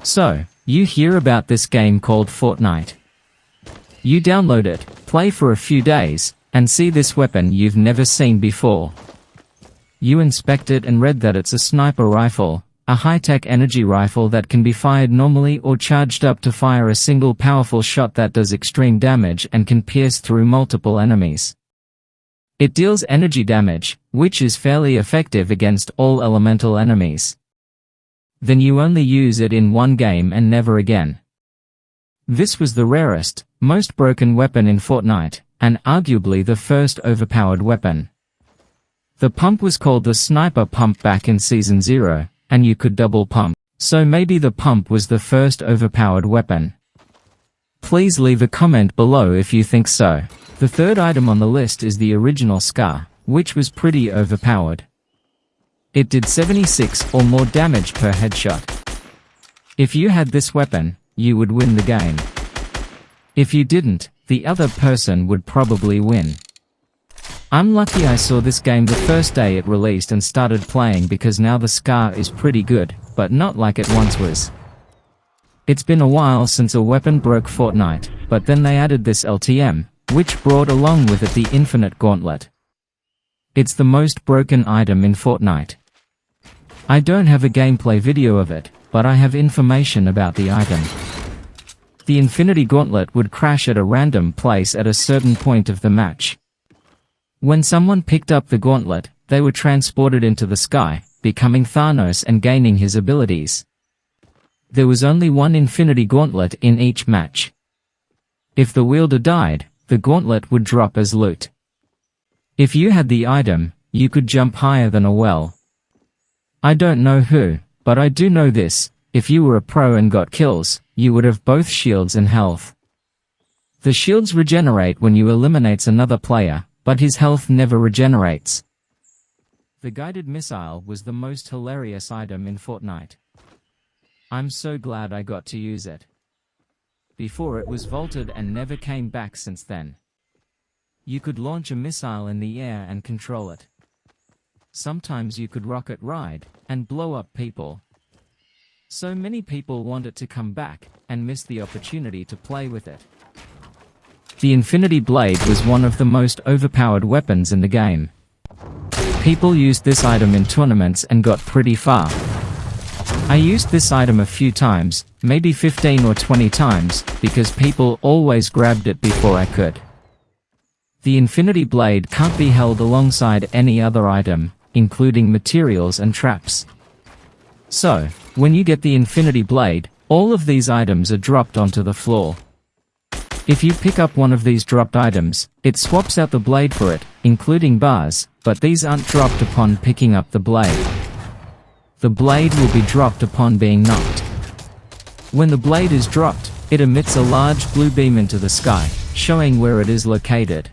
So, you hear about this game called Fortnite. You download it, play for a few days, and see this weapon you've never seen before. You inspect it and read that it's a sniper rifle, a high-tech energy rifle that can be fired normally or charged up to fire a single powerful shot that does extreme damage and can pierce through multiple enemies. It deals energy damage, which is fairly effective against all elemental enemies. Then you only use it in one game and never again. This was the rarest, most broken weapon in Fortnite, and arguably the first overpowered weapon. The pump was called the sniper pump back in Season 0, and you could double pump, so maybe the pump was the first overpowered weapon. Please leave a comment below if you think so. The third item on the list is the original Scar, which was pretty overpowered. It did 76 or more damage per headshot. If you had this weapon, you would win the game. If you didn't, the other person would probably win. I'm lucky I saw this game the first day it released and started playing because now the Scar is pretty good, but not like it once was. It's been a while since a weapon broke Fortnite, but then they added this LTM, which brought along with it the Infinite Gauntlet. It's the most broken item in Fortnite. I don't have a gameplay video of it, but I have information about the item. The Infinity Gauntlet would crash at a random place at a certain point of the match. When someone picked up the gauntlet, they were transported into the sky, becoming Thanos and gaining his abilities. There was only one Infinity Gauntlet in each match. If the wielder died, the gauntlet would drop as loot. If you had the item, you could jump higher than a well. I don't know who, but I do know this: if you were a pro and got kills, you would have both shields and health. The shields regenerate when you eliminate another player, but his health never regenerates. The guided missile was the most hilarious item in Fortnite. I'm so glad I got to use it. Before it was vaulted and never came back since then. You could launch a missile in the air and control it. Sometimes you could rocket ride, and blow up people. So many people want it to come back, and miss the opportunity to play with it. The Infinity Blade was one of the most overpowered weapons in the game. People used this item in tournaments and got pretty far. I used this item a few times, maybe 15 or 20 times, because people always grabbed it before I could. The Infinity Blade can't be held alongside any other item, including materials and traps. So, when you get the Infinity Blade, all of these items are dropped onto the floor. If you pick up one of these dropped items, it swaps out the blade for it, including bars, but these aren't dropped upon picking up the blade. The blade will be dropped upon being knocked. When the blade is dropped, it emits a large blue beam into the sky, showing where it is located.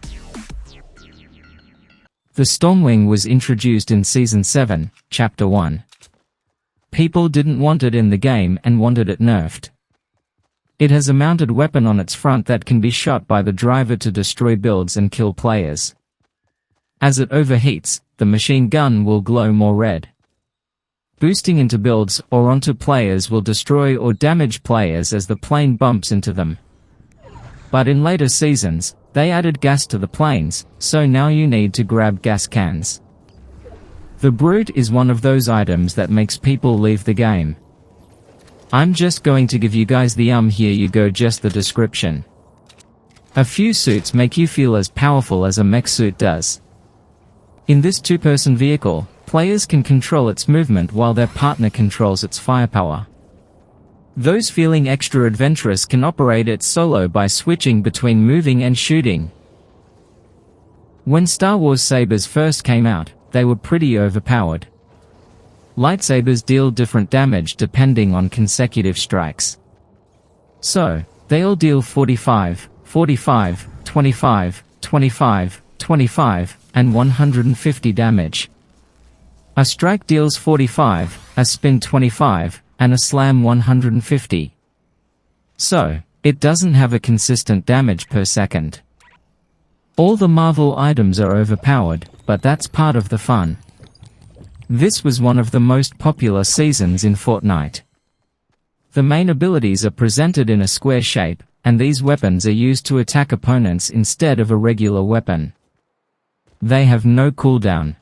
The Stormwing was introduced in Season 7, Chapter 1. People didn't want it in the game and wanted it nerfed. It has a mounted weapon on its front that can be shot by the driver to destroy builds and kill players. As it overheats, the machine gun will glow more red. Boosting into builds or onto players will destroy or damage players as the plane bumps into them. But in later seasons, they added gas to the planes, so now you need to grab gas cans. The Brute is one of those items that makes people leave the game. I'm just going to give you guys the here you go just the description. A few suits make you feel as powerful as a mech suit does. In this two-person vehicle, players can control its movement while their partner controls its firepower. Those feeling extra adventurous can operate it solo by switching between moving and shooting. When Star Wars sabers first came out, they were pretty overpowered. Lightsabers deal different damage depending on consecutive strikes. So, they all deal 45, 45, 25, 25, 25, and 150 damage. A strike deals 45, a spin 25, and a slam 150. So, it doesn't have a consistent damage per second. All the Marvel items are overpowered, but that's part of the fun. This was one of the most popular seasons in Fortnite. The main abilities are presented in a square shape, and these weapons are used to attack opponents instead of a regular weapon. They have no cooldown.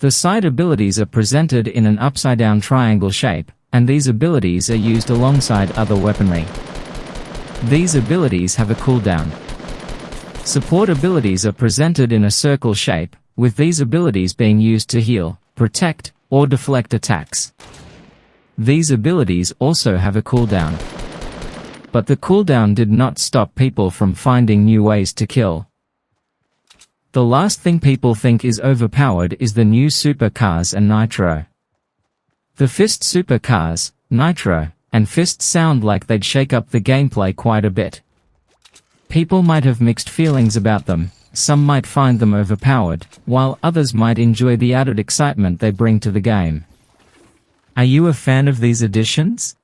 The side abilities are presented in an upside-down triangle shape, and these abilities are used alongside other weaponry. These abilities have a cooldown. Support abilities are presented in a circle shape, with these abilities being used to heal, protect, or deflect attacks. These abilities also have a cooldown. But the cooldown did not stop people from finding new ways to kill. The last thing people think is overpowered is the new supercars and Nitro. The Fist supercars, Nitro, and Fist sound like they'd shake up the gameplay quite a bit. People might have mixed feelings about them. Some might find them overpowered, while others might enjoy the added excitement they bring to the game. Are you a fan of these additions?